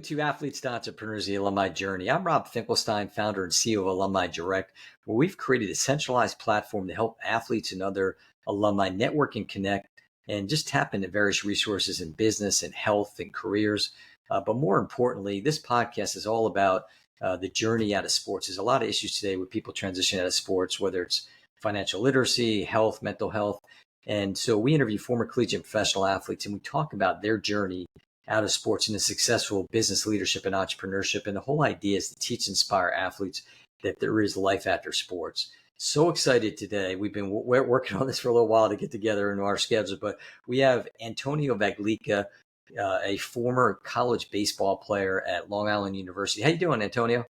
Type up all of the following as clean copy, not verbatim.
to Athletes to Entrepreneurs, the Alumni Journey. I'm Rob Finkelstein, founder and CEO of Alumni Direct, where we've created a centralized platform to help athletes and other alumni network and connect and just tap into various resources in business and health and careers. But more importantly, this podcast is all about the journey out of sports. There's a lot of issues today with people transitioning out of sports, whether it's financial literacy, health, mental health. And so we interview former collegiate professional athletes and we talk about their journey out of sports into successful business leadership and entrepreneurship. And the whole idea is to teach, inspire athletes that there is life after sports. So excited today. We've been working on this for a little while to get together in our schedule, but we have Antonio Vaglica, a former college baseball player at Long Island University. How you doing, Antonio?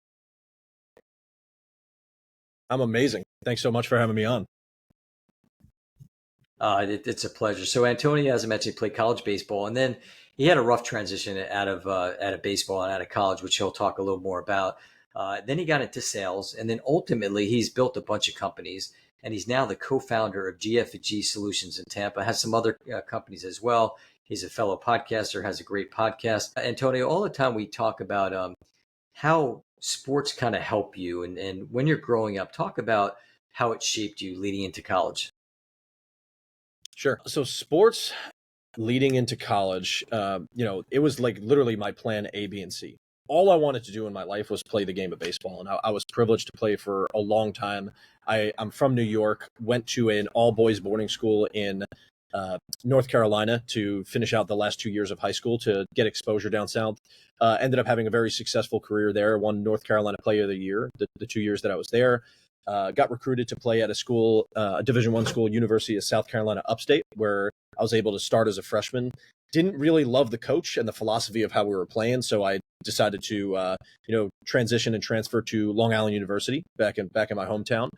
I'm amazing. Thanks so much for having me on. It's a pleasure. So Antonio, as I mentioned, played college baseball, and then he had a rough transition out of baseball and out of college, which he'll talk a little more about. Then he got into sales, and then ultimately he's built a bunch of companies, and he's now the co-founder of GFG Solutions in Tampa. Has some other companies as well. He's a fellow podcaster, has a great podcast. Antonio, all the time we talk about how sports kind of help you, and when you're growing up, talk about how it shaped you leading into college. Sure. So sports leading into college, it was like literally my plan A, B, and C. All I wanted to do in my life was play the game of baseball. And I was privileged to play for a long time. I'm from New York, went to an all-boys boarding school in North Carolina to finish out the last 2 years of high school to get exposure down south. Ended up having a very successful career there, won North Carolina Player of the Year the 2 years that I was there. Got recruited to play at a school, a Division I school, University of South Carolina Upstate, where I was able to start as a freshman. Didn't really love the coach and the philosophy of how we were playing, so I decided to, transition and transfer to Long Island University back in my hometown.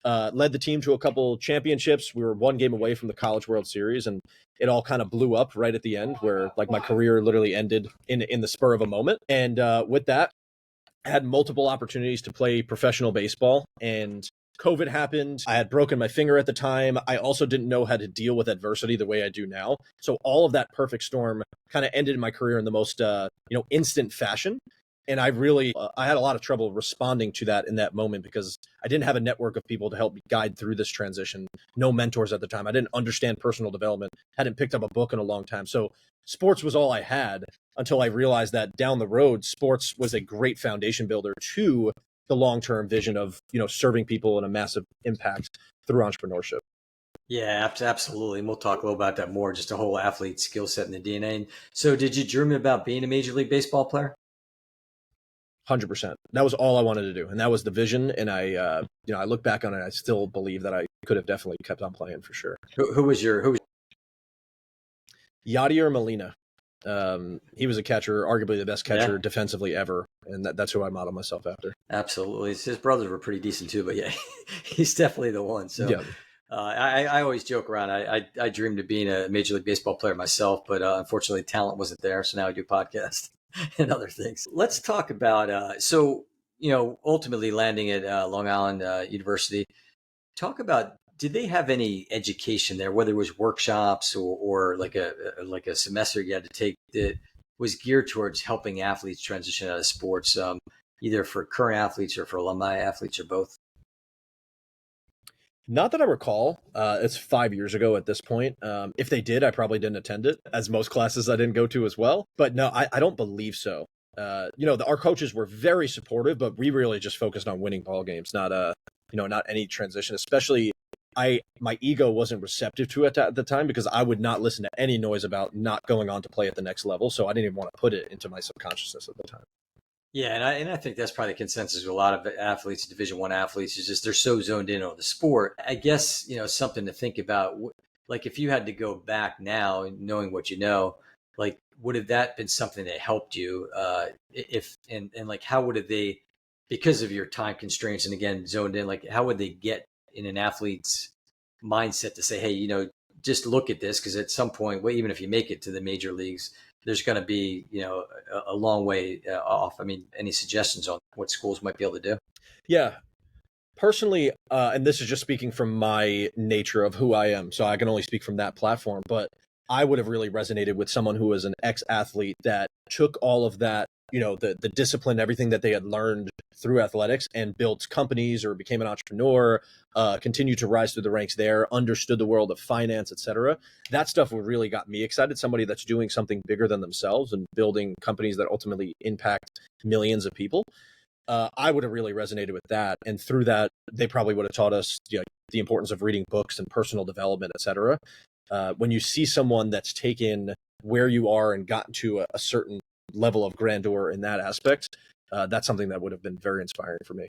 Led the team to a couple championships. We were one game away from the College World Series, and it all kind of blew up right at the end, where like my career literally ended in the spur of a moment. And with that, I had multiple opportunities to play professional baseball, and COVID happened. I had broken my finger at the time. I also didn't know how to deal with adversity the way I do now. So all of that perfect storm kind of ended my career in the most, instant fashion. And I really, I had a lot of trouble responding to that in that moment because I didn't have a network of people to help me guide through this transition. No mentors at the time. I didn't understand personal development, hadn't picked up a book in a long time. So sports was all I had until I realized that down the road, sports was a great foundation builder to the long-term vision of, serving people in a massive impact through entrepreneurship. Yeah, absolutely. And we'll talk a little about that more, just a whole athlete skill set in the DNA. And so did you dream about being a Major League Baseball player? 100%. That was all I wanted to do. And that was the vision. And I look back on it, I still believe that I could have definitely kept on playing for sure. Who was Yadier Molina. He was a catcher, arguably the best catcher defensively ever. And that's who I model myself after. Absolutely. His brothers were pretty decent too, but yeah, he's definitely the one. So yeah. I always joke around. I dreamed of being a Major League Baseball player myself, but unfortunately talent wasn't there. So now I do podcasts and other things. Let's talk about, ultimately landing at Long Island University. Talk about, did they have any education there, whether it was workshops or like a semester you had to take that was geared towards helping athletes transition out of sports, either for current athletes or for alumni athletes or both? Not that I recall. It's 5 years ago at this point. If they did, I probably didn't attend it, as most classes I didn't go to as well. But no, I don't believe so. Our coaches were very supportive, but we really just focused on winning ball games, not any transition. Especially, my ego wasn't receptive to it at the time because I would not listen to any noise about not going on to play at the next level. So I didn't even want to put it into my subconsciousness at the time. Yeah, and I think that's probably the consensus with a lot of athletes, Division I athletes, is just they're so zoned in on the sport. I guess, something to think about, like if you had to go back now and knowing what you know, like would have that been something that helped you? Like how would have they, because of your time constraints and again, zoned in, like how would they get in an athlete's mindset to say, hey, just look at this, because at some point, well, even if you make it to the major leagues, there's going to be, a long way off. I mean, any suggestions on what schools might be able to do? Yeah. Personally, and this is just speaking from my nature of who I am, so I can only speak from that platform, but I would have really resonated with someone who was an ex-athlete that took all of that the discipline, everything that they had learned through athletics, and built companies or became an entrepreneur, continued to rise through the ranks there, understood the world of finance, etc. That stuff really got me excited. Somebody that's doing something bigger than themselves and building companies that ultimately impact millions of people. I would have really resonated with that. And through that, they probably would have taught us the importance of reading books and personal development, etc. When you see someone that's taken where you are and gotten to a certain level of grandeur in that aspect, that's something that would have been very inspiring for me.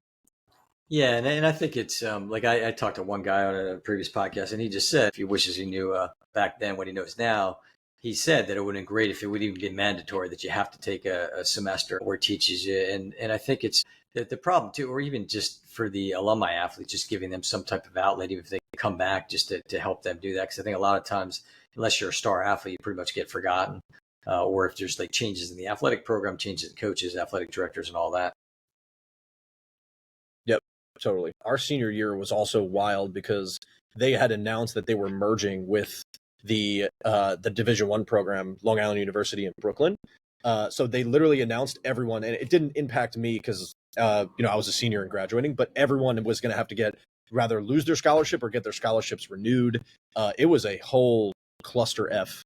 Yeah, and I think it's like I talked to one guy on a previous podcast, and he just said if he wishes he knew back then what he knows now. He said that it would have been great if it would even be mandatory that you have to take a semester where it teaches you. And I think it's the problem too, or even just for the alumni athletes, just giving them some type of outlet, even if they come back, just to help them do that. Because I think a lot of times, unless you're a star athlete, you pretty much get forgotten. Or if there's like changes in the athletic program, changes in coaches, athletic directors, and all that. Yep, totally. Our senior year was also wild because they had announced that they were merging with the Division I program, Long Island University in Brooklyn. So they literally announced everyone, and it didn't impact me because I was a senior and graduating, but everyone was going to have to rather lose their scholarship or get their scholarships renewed. It was a whole cluster F,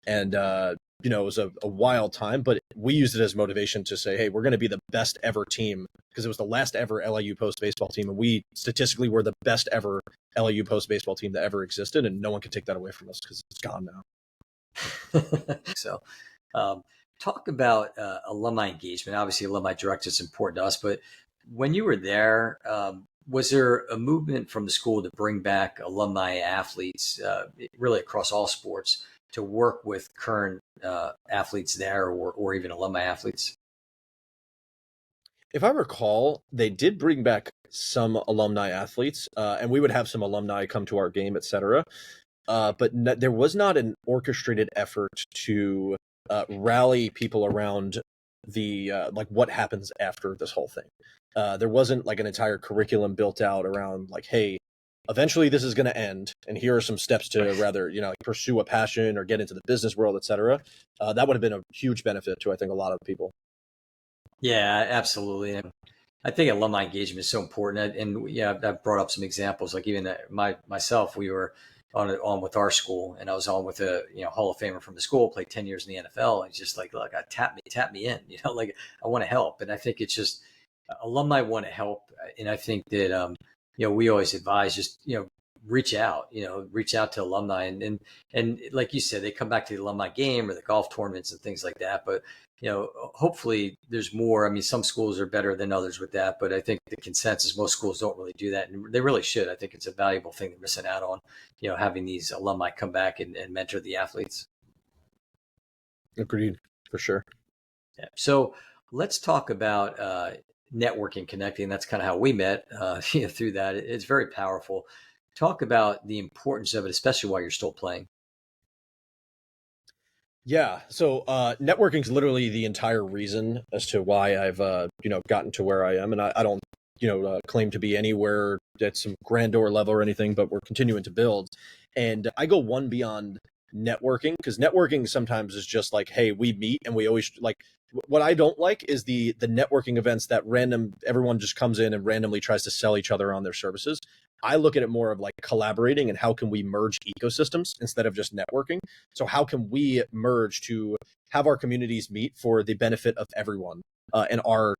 and it was a wild time. But we used it as motivation to say, hey, we're going to be the best ever team, because it was the last ever LIU post baseball team, and we statistically were the best ever LIU post baseball team that ever existed, and no one can take that away from us because it's gone now. So, talk about alumni engagement. Obviously, Alumni Direct is important to us, but when you were there, was there a movement from the school to bring back alumni athletes, really across all sports, to work with current athletes there, or even alumni athletes? If I recall, they did bring back some alumni athletes, and we would have some alumni come to our game, etc. But there was not an orchestrated effort to rally people around the like what happens after this whole thing. There wasn't like an entire curriculum built out around like, hey, eventually this is going to end, and here are some steps to rather pursue a passion or get into the business world, etc. That would have been a huge benefit to, I think, a lot of people. Yeah, absolutely. And I think alumni engagement is so important. And yeah, I've brought up some examples. Like even myself, we were on with our school, and I was on with a Hall of Famer from the school, played 10 years in the NFL, and he's just like, look, tap me in. Like I want to help, and I think it's just alumni want to help, and I think that we always advise just reach out, reach out to alumni, and like you said, they come back to the alumni game or the golf tournaments and things like that, but hopefully there's more. I mean, some schools are better than others with that, but I think the consensus, most schools don't really do that, and they really should. I think it's a valuable thing they're missing out on, having these alumni come back and mentor the athletes. Agreed, for sure. Yeah. So let's talk about networking, connecting. That's kind of how we met through that. It's very powerful. Talk about the importance of it, especially while you're still playing. Yeah. So networking is literally the entire reason as to why I've gotten to where I am, and I don't claim to be anywhere at some grandeur level or anything, but we're continuing to build. And I go one beyond networking, because networking sometimes is just like, hey, we meet and we always like. What I don't like is the networking events that everyone just comes in and randomly tries to sell each other on their services. I look at it more of like collaborating and how can we merge ecosystems instead of just networking. So how can we merge to have our communities meet for the benefit of everyone, and our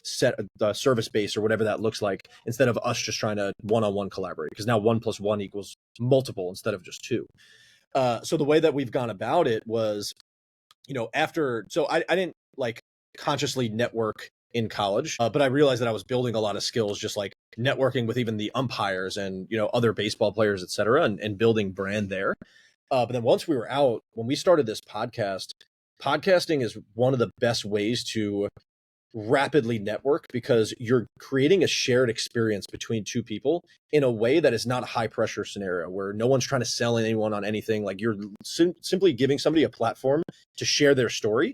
set service base or whatever that looks like, instead of us just trying to one-on-one collaborate, because now 1+1 equals multiple instead of just two. So the way that we've gone about it was, I didn't like consciously network in college, but I realized that I was building a lot of skills, just like networking with even the umpires and, other baseball players, et cetera, and building brand there. But then once we were out, when we started this podcasting is one of the best ways to rapidly network, because you're creating a shared experience between two people in a way that is not a high pressure scenario where no one's trying to sell anyone on anything. Like you're simply giving somebody a platform to share their story.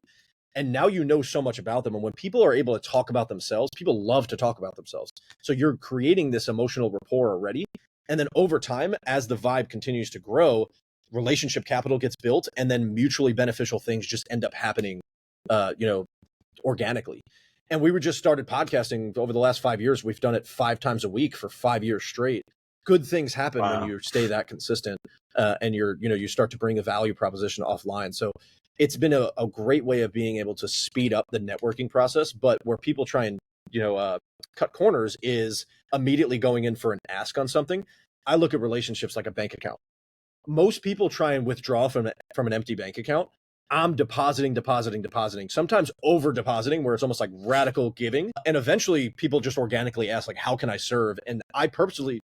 And now you know so much about them. And when people are able to talk about themselves, people love to talk about themselves. So you're creating this emotional rapport already. And then over time, as the vibe continues to grow, relationship capital gets built, and then mutually beneficial things just end up happening, organically. And we were just started podcasting over the last 5 years. We've done it 5 times a week for 5 years straight. Good things happen when you stay that consistent, and you start to bring a value proposition offline. So it's been a great way of being able to speed up the networking process. But where people try and cut corners is immediately going in for an ask on something. I look at relationships like a bank account. Most people try and withdraw from an empty bank account. I'm depositing, sometimes over depositing, where it's almost like radical giving. And eventually people just organically ask, like, how can I serve? And I purposely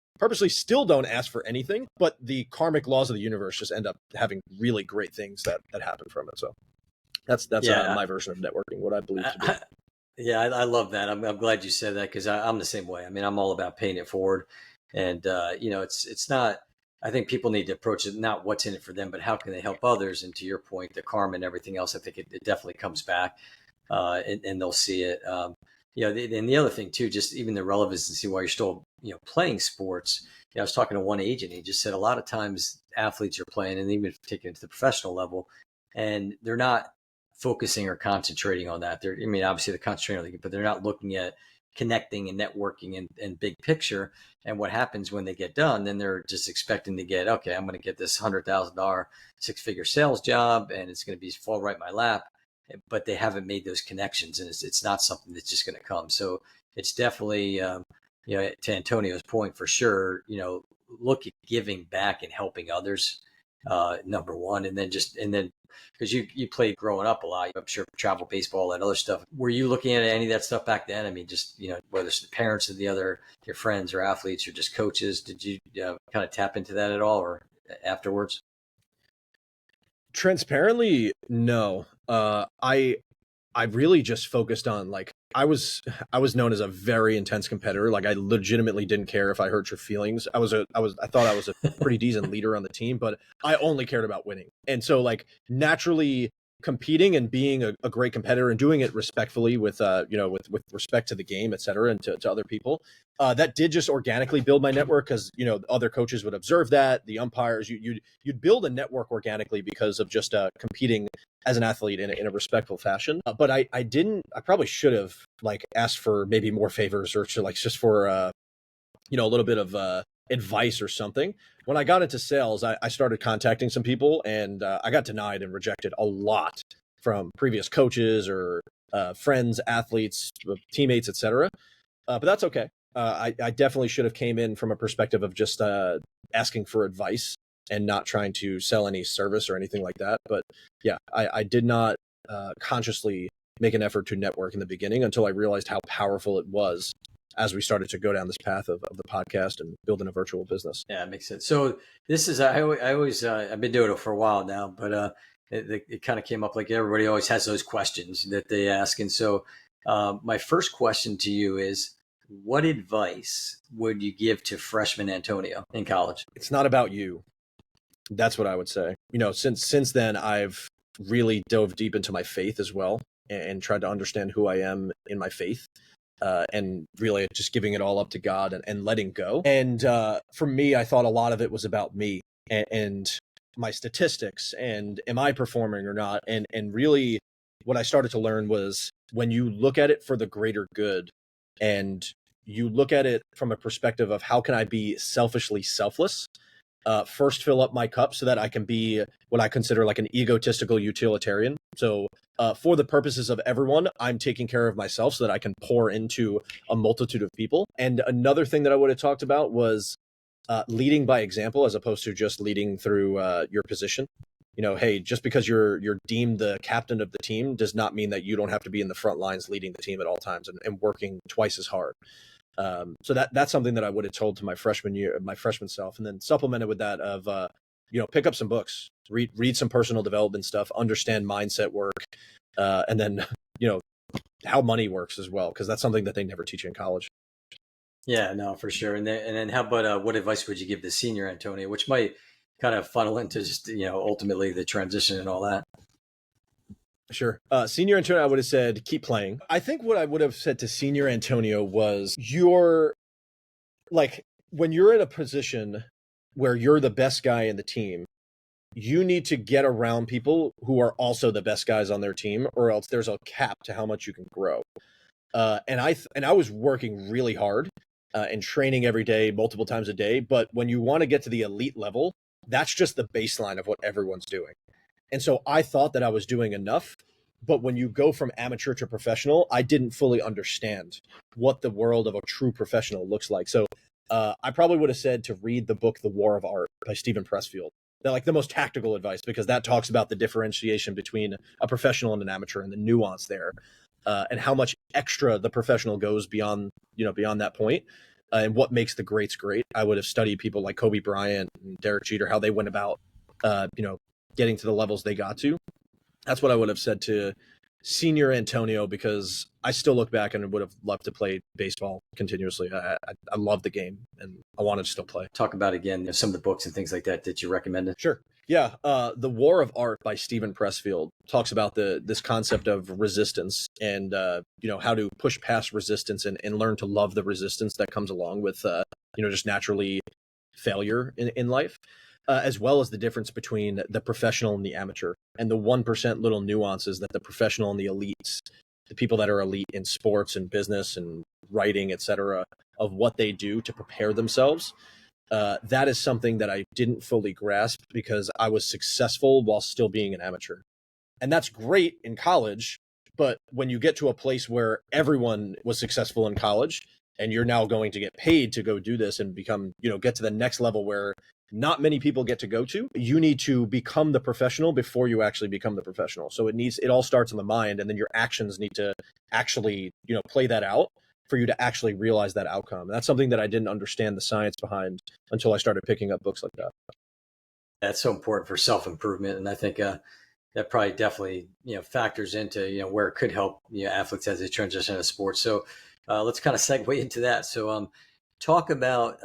still don't ask for anything, but the karmic laws of the universe just end up having really great things that happen from it. So that's my version of networking, what I believe to be. Yeah, I love that. I'm glad you said that, because I'm the same way. I mean, I'm all about paying it forward. And, it's not, I think people need to approach it not what's in it for them, but how can they help others? And to your point, the karma and everything else, I think it definitely comes back, and they'll see it. And the other thing too, just even the relevancy while you're still, playing sports. I was talking to one agent. He just said a lot of times athletes are playing, and even taking it to the professional level, and they're not focusing or concentrating on that. Obviously they're concentrating on it, but they're not looking at connecting and networking and big picture. And what happens when they get done, then they're just expecting to get, okay, I'm going to get this $100,000 6-figure sales job, and it's going to fall right in my lap. But they haven't made those connections, and it's not something that's just going to come. So it's definitely, to Antonio's point, for sure, look at giving back and helping others, number one, and then because you played growing up a lot, I'm sure travel baseball, that other stuff. Were you looking at any of that stuff back then? I mean, just, whether it's the parents of your friends or athletes or just coaches, did you kind of tap into that at all, or afterwards? Transparently, no. I really just focused on, like, I was known as a very intense competitor. Like, I legitimately didn't care if I hurt your feelings. I thought I was a pretty decent leader on the team, but I only cared about winning. And so, like, naturally competing and being a great competitor and doing it respectfully with respect to the game, et cetera, and to other people, that did just organically build my network, because other coaches would observe that, the umpires, you'd build a network organically because of just competing as an athlete in a respectful fashion. But I probably should have, like, asked for maybe more favors, or to, like, just for a little bit of advice or something. When I got into sales, I started contacting some people, and I got denied and rejected a lot from previous coaches or friends, athletes, teammates, etc. But that's okay. I definitely should have came in from a perspective of just asking for advice and not trying to sell any service or anything like that. But yeah, I did not consciously make an effort to network in the beginning until I realized how powerful it was as we started to go down this path of the podcast and building a virtual business. Yeah, it makes sense. So this is, I always, I've been doing it for a while now, but it kind of came up, like, everybody always has those questions that they ask. And so my first question to you is, what advice would you give to freshman Antonio in college? It's not about you. That's what I would say. Since then, I've really dove deep into my faith as well, and tried to understand who I am in my faith. And really just giving it all up to God and letting go. And for me, I thought a lot of it was about me and my statistics, and am I performing or not? And really what I started to learn was, when you look at it for the greater good, and you look at it from a perspective of, how can I be selfishly selfless? First, fill up my cup so that I can be what I consider like an egotistical utilitarian. So for the purposes of everyone, I'm taking care of myself so that I can pour into a multitude of people. And another thing that I would have talked about was leading by example, as opposed to just leading through your position. Hey, just because you're deemed the captain of the team does not mean that you don't have to be in the front lines leading the team at all times and working twice as hard. So that's something that I would have told to my freshman self, and then supplemented with that of, pick up some books, read some personal development stuff, understand mindset work, and then, how money works as well, because that's something that they never teach you in college. Yeah, no, for sure. And then how about what advice would you give the senior Antonio, which might kind of funnel into just, ultimately the transition and all that? Sure. Senior Antonio, I would have said, keep playing. I think what I would have said to senior Antonio was, when you're in a position where you're the best guy in the team, you need to get around people who are also the best guys on their team, or else there's a cap to how much you can grow. And I was working really hard and training every day, multiple times a day. But when you want to get to the elite level, that's just the baseline of what everyone's doing. And so I thought that I was doing enough. But when you go from amateur to professional, I didn't fully understand what the world of a true professional looks like. So I probably would have said to read the book The War of Art by Stephen Pressfield. They're like the most tactical advice, because that talks about the differentiation between a professional and an amateur and the nuance there, and how much extra the professional goes beyond that point, and what makes the greats great. I would have studied people like Kobe Bryant and Derek Jeter, how they went about getting to the levels they got to. That's what I would have said to senior Antonio, because I still look back and would have loved to play baseball continuously. I love the game and I wanted to still play. Talk about, again, some of the books and things like that you recommended. Sure. Yeah. The War of Art by Stephen Pressfield talks about this concept of resistance and, how to push past resistance and learn to love the resistance that comes along with, just naturally failure in life. As well as the difference between the professional and the amateur, and the 1% little nuances that the professional and the elites, the people that are elite in sports and business and writing, etc., of what they do to prepare themselves. That is something that I didn't fully grasp because I was successful while still being an amateur. And that's great in college, but when you get to a place where everyone was successful in college and you're now going to get paid to go do this and become, get to the next level where not many people get to go to, you need to become the professional before you actually become the professional. So it all starts in the mind, and then your actions need to actually, play that out for you to actually realize that outcome. And that's something that I didn't understand the science behind until I started picking up books like that. That's so important for self-improvement. And I think that probably definitely, factors into, where it could help, athletes as they transition to sports. So let's kind of segue into that. So talk about,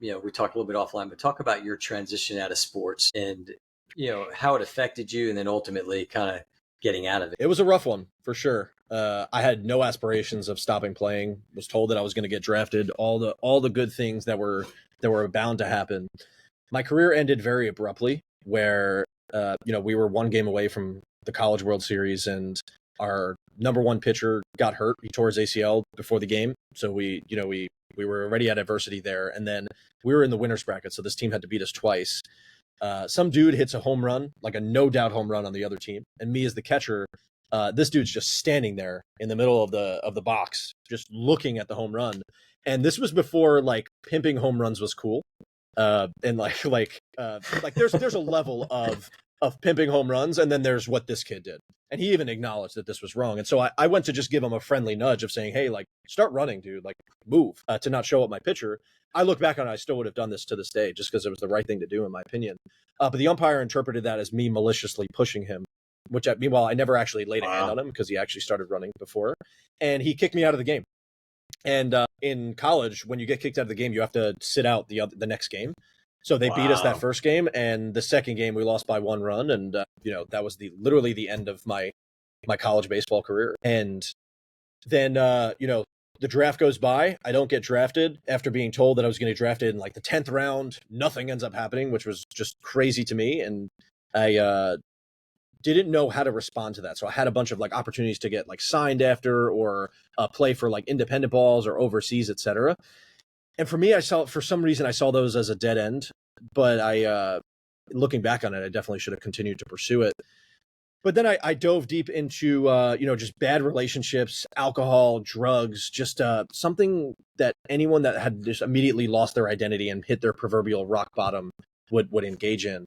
we talked a little bit offline, but talk about your transition out of sports and, how it affected you, and then ultimately kind of getting out of it. It was a rough one for sure. I had no aspirations of stopping playing, was told that I was going to get drafted, all the good things that were bound to happen. My career ended very abruptly, where, we were one game away from the College World Series, and our number one pitcher got hurt. He tore his ACL before the game. So we were already at adversity there. And then we were in the winner's bracket. So this team had to beat us twice. Some dude hits a home run, like a no doubt home run on the other team. And me as the catcher, this dude's just standing there in the middle of the box, just looking at the home run. And this was before like pimping home runs was cool. And there's a level of pimping home runs, and then there's what this kid did. And he even acknowledged that this was wrong. And so I went to just give him a friendly nudge of saying, hey, like, start running, dude, like move, to not show up my pitcher. I look back on it, I still would have done this to this day just because it was the right thing to do, in my opinion. But the umpire interpreted that as me maliciously pushing him, which meanwhile, I never actually laid a hand on him because he actually started running before. And he kicked me out of the game. And in college, when you get kicked out of the game, you have to sit out the next game. So they beat us that first game, and the second game we lost by 1 run, and that was literally the end of my college baseball career. And then the draft goes by. I don't get drafted after being told that I was going to get drafted in like the 10th round. Nothing ends up happening, which was just crazy to me, and I didn't know how to respond to that. So I had a bunch of like opportunities to get like signed after, or play for like independent balls or overseas, etc. And for me, for some reason, I saw those as a dead end, but looking back on it, I definitely should have continued to pursue it. But then I dove deep into, just bad relationships, alcohol, drugs, just something that anyone that had just immediately lost their identity and hit their proverbial rock bottom would engage in.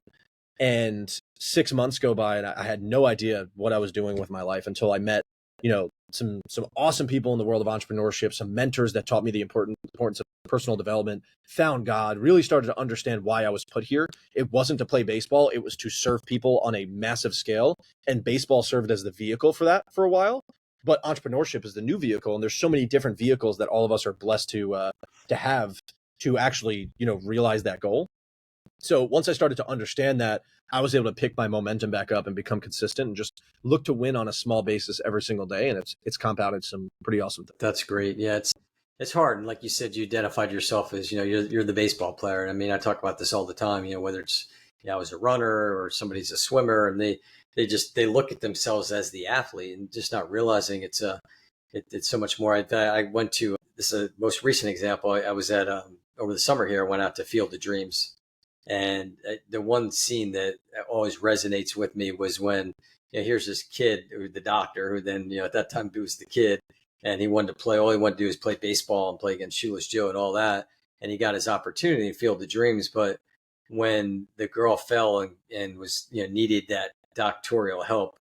And 6 months go by, and I had no idea what I was doing with my life until I met, some awesome people in the world of entrepreneurship, some mentors that taught me the importance of personal development, found God, really started to understand why I was put here. It wasn't to play baseball. It was to serve people on a massive scale. And baseball served as the vehicle for that for a while. But entrepreneurship is the new vehicle. And there's so many different vehicles that all of us are blessed to have to actually, realize that goal. So once I started to understand that, I was able to pick my momentum back up and become consistent and just look to win on a small basis every single day. And it's compounded some pretty awesome things. That's great. Yeah, it's hard. And like you said, you identified yourself as, you're the baseball player. And I mean, I talk about this all the time, whether it's, I was a runner or somebody's a swimmer, and they look at themselves as the athlete and just not realizing it's so much more. I went to this most recent example. I was at over the summer here. I went out to Field of Dreams, and the one scene that always resonates with me was when here's this kid, the doctor, who then at that time he was the kid, and he wanted to play. All he wanted to do was play baseball and play against Shoeless Joe and all that, and he got his opportunity in Field of Dreams. But when the girl fell and was needed that doctoral help,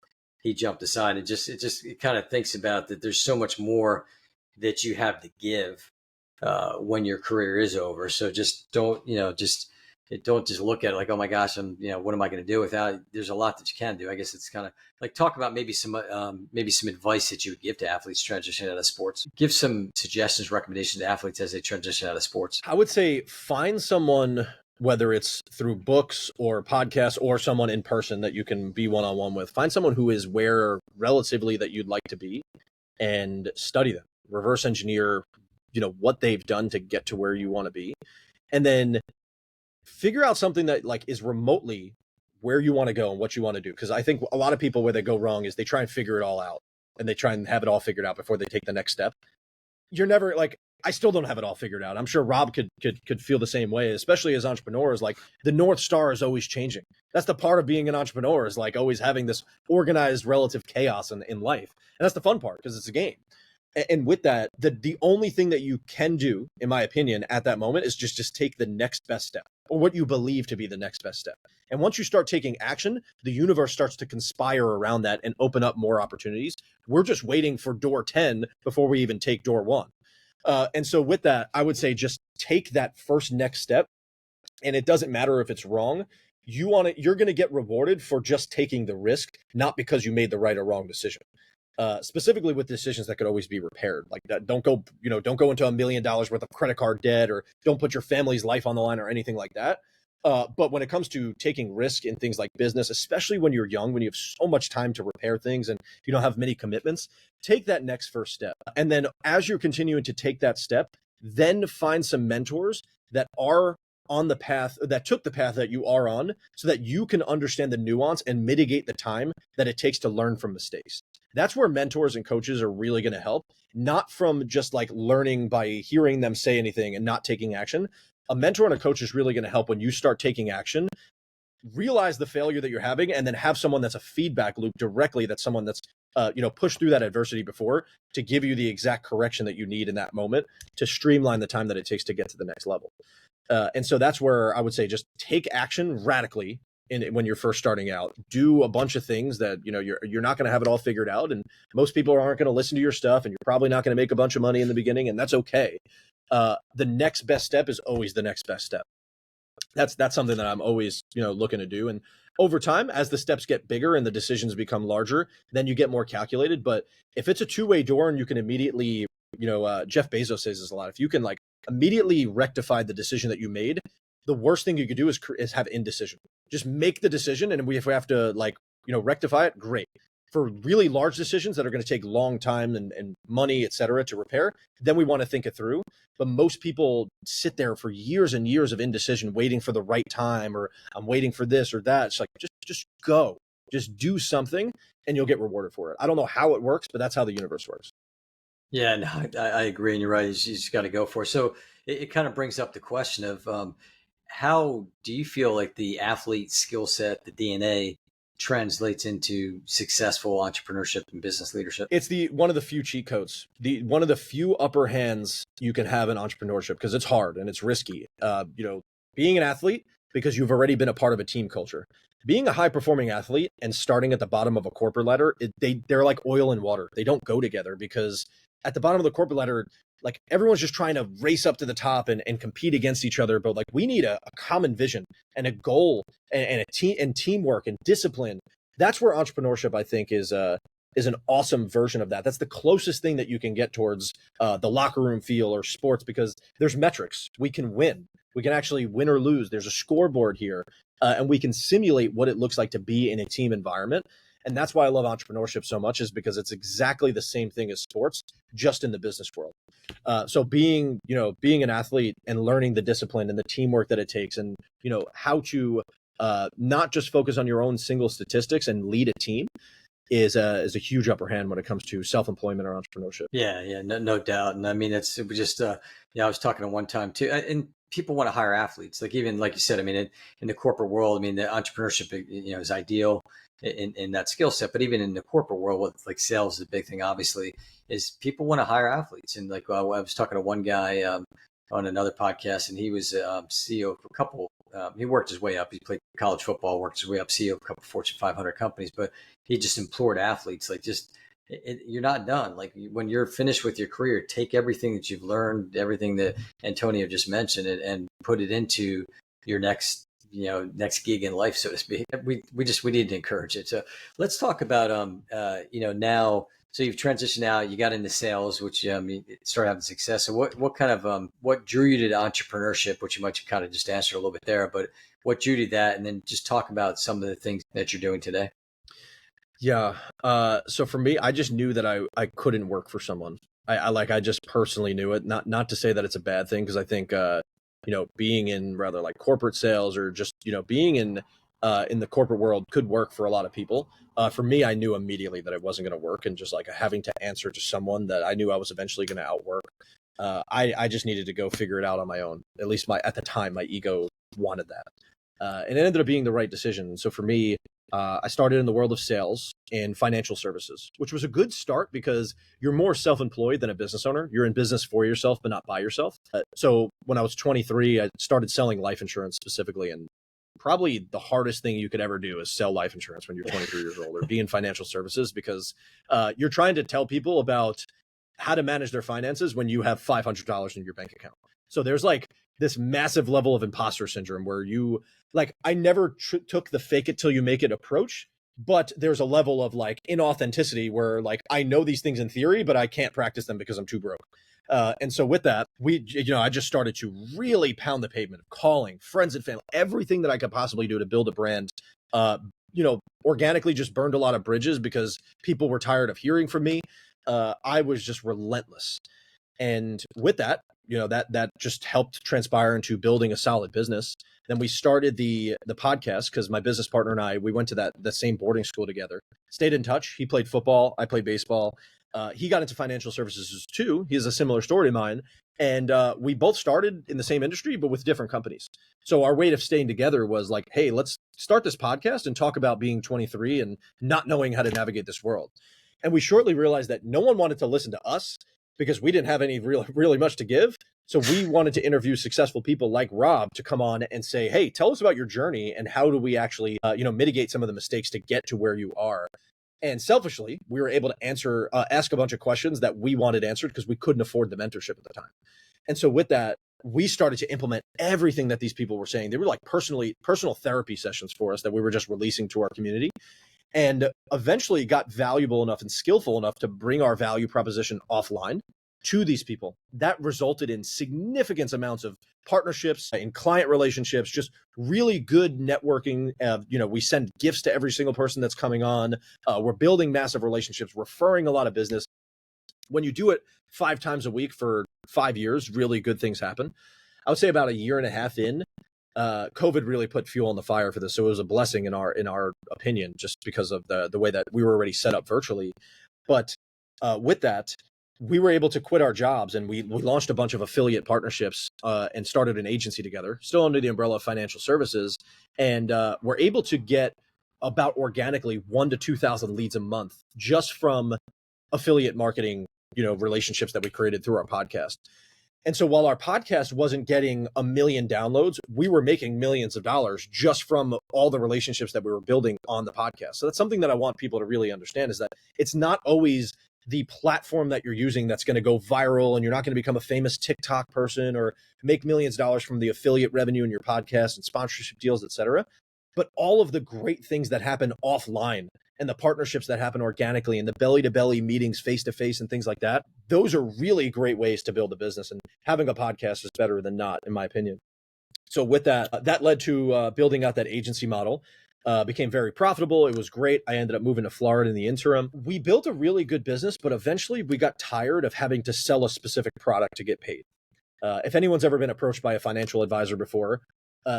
he jumped aside, and it kind of thinks about that. There's so much more that you have to give when your career is over. So just don't just look at it like, oh my gosh, what am I going to do without? There's a lot that you can do. I guess it's kind of like talk about maybe some advice that you would give to athletes transitioning out of sports. Give some suggestions, recommendations to athletes as they transition out of sports. I would say find someone, whether it's through books or podcasts or someone in person that you can be one-on-one with. Find someone who is where relatively that you'd like to be and study them. Reverse engineer, what they've done to get to where you want to be. And then figure out something that like is remotely where you want to go and what you want to do. Because I think a lot of people where they go wrong is they try and figure it all out and they try and have it all figured out before they take the next step. You're never like, I still don't have it all figured out. I'm sure Rob could feel the same way, especially as entrepreneurs. Like the North Star is always changing. That's the part of being an entrepreneur, is like always having this organized relative chaos in life. And that's the fun part, because it's a game. And with that, the only thing that you can do, in my opinion, at that moment is just take the next best step, or what you believe to be the next best step. And once you start taking action, the universe starts to conspire around that and open up more opportunities. We're just waiting for door 10 before we even take door 1. And so with that, I would say just take that first next step. And it doesn't matter if it's wrong. You're going to get rewarded for just taking the risk, not because you made the right or wrong decision. Specifically with decisions that could always be repaired. Like that, don't go into $1 million worth of credit card debt, or don't put your family's life on the line or anything like that. But when it comes to taking risk in things like business, especially when you're young, when you have so much time to repair things and you don't have many commitments, take that next first step. And then as you're continuing to take that step, then find some mentors that are on the path, that took the path that you are on, so that you can understand the nuance and mitigate the time that it takes to learn from mistakes. That's where mentors and coaches are really going to help, not from just like learning by hearing them say anything and not taking action. A mentor and a coach is really going to help when you start taking action, realize the failure that you're having, and then have someone that's a feedback loop directly, that's someone that's pushed through that adversity before, to give you the exact correction that you need in that moment to streamline the time that it takes to get to the next level. And so that's where I would say just take action radically when you're first starting out. Do a bunch of things that you're not going to have it all figured out, and most people aren't going to listen to your stuff, and you're probably not going to make a bunch of money in the beginning, and that's okay. The next best step is always the next best step. That's something that I'm always looking to do. And over time, as the steps get bigger and the decisions become larger, then you get more calculated. But if it's a two-way door and you can immediately, Jeff Bezos says this a lot, if you can like immediately rectify the decision that you made, the worst thing you could do is have indecision. Just make the decision, and if we have to rectify it, great. For really large decisions that are going to take long time and money, et cetera, to repair, then we want to think it through. But most people sit there for years and years of indecision, waiting for the right time, or I'm waiting for this or that. It's like, just go, just do something, and you'll get rewarded for it. I don't know how it works, but that's how the universe works. Yeah, no, I agree, and you're right. You just got to go for it. So it kind of brings up the question of how do you feel like the athlete skill set, the DNA, translates into successful entrepreneurship and business leadership? It's one of the few cheat codes, one of the few upper hands you can have in entrepreneurship, because it's hard and it's risky. Being an athlete, because you've already been a part of a team culture. Being a high performing athlete and starting at the bottom of a corporate ladder, they're like oil and water. They don't go together, because at the bottom of the corporate ladder, like everyone's just trying to race up to the top and compete against each other. But like we need a common vision and a goal and a team and teamwork and discipline. That's where entrepreneurship, I think, is an awesome version of that. That's the closest thing that you can get towards the locker room feel or sports, because there's metrics. We can win. We can actually win or lose. There's a scoreboard here, and we can simulate what it looks like to be in a team environment. And that's why I love entrepreneurship so much, is because it's exactly the same thing as sports, just in the business world. So being an athlete and learning the discipline and the teamwork that it takes, and how to not just focus on your own single statistics and lead a team is a huge upper hand when it comes to self-employment or entrepreneurship. Yeah, no doubt. And I mean, it was just, I was talking to one time too, and people want to hire athletes. Like even like you said, I mean, in the corporate world, I mean, the entrepreneurship, is ideal in that skill set. But even in the corporate world, with like sales is a big thing. Obviously, is people want to hire athletes. And like I was talking to one guy on another podcast, and he was CEO of a couple. He worked his way up. He played college football, worked his way up, CEO of a couple Fortune 500 companies. But he just implored athletes, like, just you're not done. Like when you're finished with your career, take everything that you've learned, everything that Antonio just mentioned, and put it into your next gig in life, so to speak. We need to encourage it. So let's talk about now. So you've transitioned out, you got into sales, which you started having success. So what kind of what drew you to entrepreneurship, which you might kind of just answer a little bit there, but what drew you to that, and then just talk about some of the things that you're doing today. Yeah. So for me, I just knew that I couldn't work for someone. I just personally knew it. Not to say that it's a bad thing, because I think being in rather like corporate sales, or just being in the corporate world could work for a lot of people. For me, I knew immediately that it wasn't going to work, and just like having to answer to someone that I knew I was eventually going to outwork. I just needed to go figure it out on my own. At least at the time, my ego wanted that. And it ended up being the right decision. So for me, I started in the world of sales and financial services, which was a good start because you're more self-employed than a business owner. You're in business for yourself, but not by yourself. So when I was 23, I started selling life insurance specifically. And probably the hardest thing you could ever do is sell life insurance when you're 23 years old, or be in financial services, because you're trying to tell people about how to manage their finances when you have $500 in your bank account. So there's like this massive level of imposter syndrome where I never took the fake it till you make it approach, but there's a level of like inauthenticity where like I know these things in theory, but I can't practice them because I'm too broke. And so with that, I just started to really pound the pavement, calling friends and family, everything that I could possibly do to build a brand. Organically just burned a lot of bridges because people were tired of hearing from me. I was just relentless. And with that, that just helped transpire into building a solid business. Then we started the podcast because my business partner and I, we went to the same boarding school together, stayed in touch. He played football, I played baseball. He got into financial services too. He has a similar story to mine. And we both started in the same industry, but with different companies. So our way of staying together was like, hey, let's start this podcast and talk about being 23 and not knowing how to navigate this world. And we shortly realized that no one wanted to listen to us because we didn't have any really much to give. So we wanted to interview successful people like Rob to come on and say, hey, tell us about your journey and how do we actually, mitigate some of the mistakes to get to where you are. And selfishly, we were able to ask a bunch of questions that we wanted answered because we couldn't afford the mentorship at the time. And so with that, we started to implement everything that these people were saying. They were like personal therapy sessions for us that we were just releasing to our community, and eventually got valuable enough and skillful enough to bring our value proposition offline to these people. That resulted in significant amounts of partnerships and client relationships, just really good networking. We send gifts to every single person that's coming on. We're building massive relationships, referring a lot of business. When you do it 5 times a week for 5 years, really good things happen. I would say about a year and a half in, COVID really put fuel on the fire for this. So it was a blessing in our opinion, just because of the way that we were already set up virtually. But with that, we were able to quit our jobs, and we launched a bunch of affiliate partnerships and started an agency together, still under the umbrella of financial services. And we're able to get about organically 1,000 to 2,000 leads a month just from affiliate marketing, relationships that we created through our podcast. And so while our podcast wasn't getting 1 million downloads, we were making millions of dollars just from all the relationships that we were building on the podcast. So that's something that I want people to really understand, is that it's not always the platform that you're using that's going to go viral, and you're not going to become a famous TikTok person or make millions of dollars from the affiliate revenue in your podcast and sponsorship deals, et cetera. But all of the great things that happen offline, and the partnerships that happen organically, and the belly-to-belly meetings face-to-face and things like that, those are really great ways to build a business. And having a podcast is better than not, in my opinion. So with that, that led to building out that agency model. Became very profitable. It was great. I ended up moving to Florida in the interim. We built a really good business, but eventually we got tired of having to sell a specific product to get paid. If anyone's ever been approached by a financial advisor before,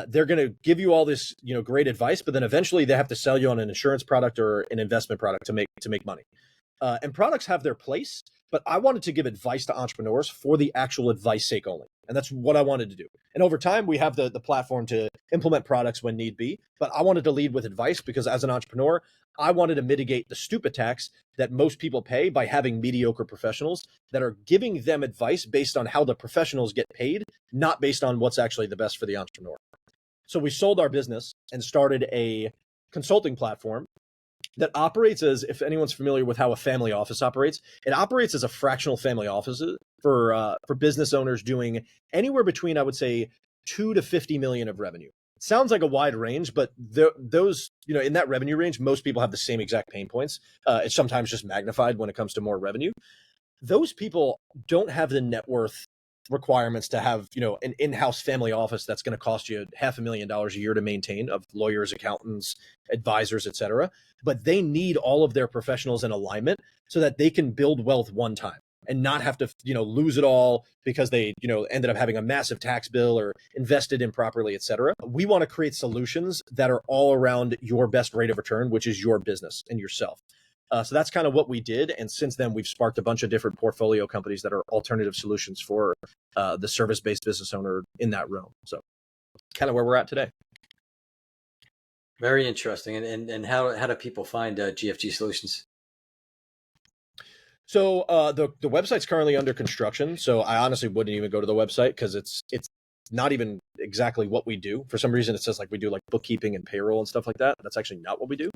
they're going to give you all this, great advice, but then eventually they have to sell you on an insurance product or an investment product to make money. And products have their place, but I wanted to give advice to entrepreneurs for the actual advice sake only. And that's what I wanted to do. And over time, we have the platform to implement products when need be. But I wanted to lead with advice because as an entrepreneur, I wanted to mitigate the stupid tax that most people pay by having mediocre professionals that are giving them advice based on how the professionals get paid, not based on what's actually the best for the entrepreneur. So we sold our business and started a consulting platform that operates as, if anyone's familiar with how a family office operates, it operates as a fractional family office for business owners doing anywhere between, I would say, 2 to 50 million of revenue. It sounds like a wide range, but those, in that revenue range, most people have the same exact pain points. It's sometimes just magnified when it comes to more revenue. Those people don't have the net worth requirements to have, an in-house family office that's going to cost you $500,000 a year to maintain, of lawyers, accountants, advisors, etc. But they need all of their professionals in alignment so that they can build wealth one time and not have to, lose it all because they, ended up having a massive tax bill or invested improperly, etc. We want to create solutions that are all around your best rate of return, which is your business and yourself. So that's kind of what we did. And since then, we've sparked a bunch of different portfolio companies that are alternative solutions for the service-based business owner in that realm. So kind of where we're at today. Very interesting. And how do people find GFG Solutions? So the website's currently under construction. So I honestly wouldn't even go to the website because it's not even exactly what we do. For some reason, it says like we do like bookkeeping and payroll and stuff like that. That's actually not what we do.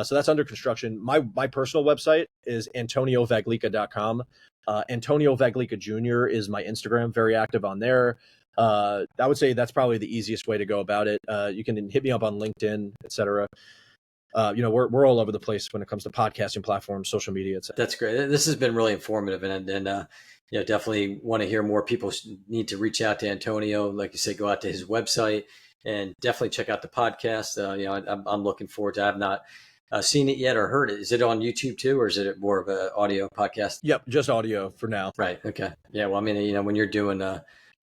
So that's under construction. My personal website is AntonioVaglica.com. Antonio Vaglica Jr. is my Instagram, very active on there. I would say that's probably the easiest way to go about it. You can hit me up on LinkedIn, etc. We're all over the place when it comes to podcasting platforms, social media, etc. That's great. This has been really informative, and definitely want to hear more. People need to reach out to Antonio. Like you said, go out to his website and definitely check out the podcast. I'm looking forward to. I have not seen it yet or heard it. Is it on YouTube too, or is it more of an audio podcast? Yep, just audio for now. Right. Okay. Yeah. Well, I mean, when you're doing,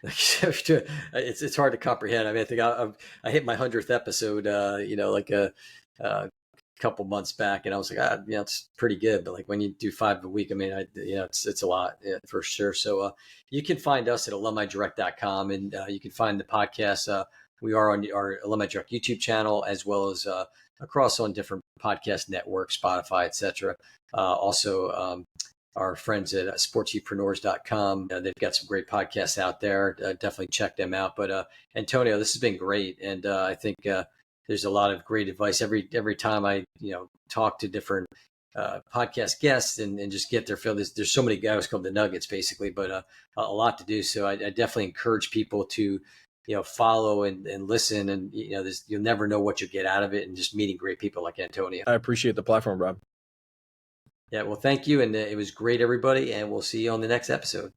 it's hard to comprehend. I mean, I think I hit my 100th episode, like a couple months back, and I was like, it's pretty good. But like when you do 5 a week, I mean, it's a lot, for sure. So you can find us at alumnidirect.com, and you can find the podcast. We are on our Alumni Direct YouTube channel, as well as across on different podcast networks, Spotify, etc. Also, our friends at sportspreneurs.com, they've got some great podcasts out there. Definitely check them out. But Antonio, this has been great, and I think there's a lot of great advice every time I talk to different podcast guests and just get their feel. There's so many guys called the nuggets basically, but a lot to do. So I definitely encourage people to follow and listen, and you'll never know what you get out of it, and just meeting great people like Antonio. I appreciate the platform, Rob. Yeah, well, thank you, and it was great, everybody, and we'll see you on the next episode.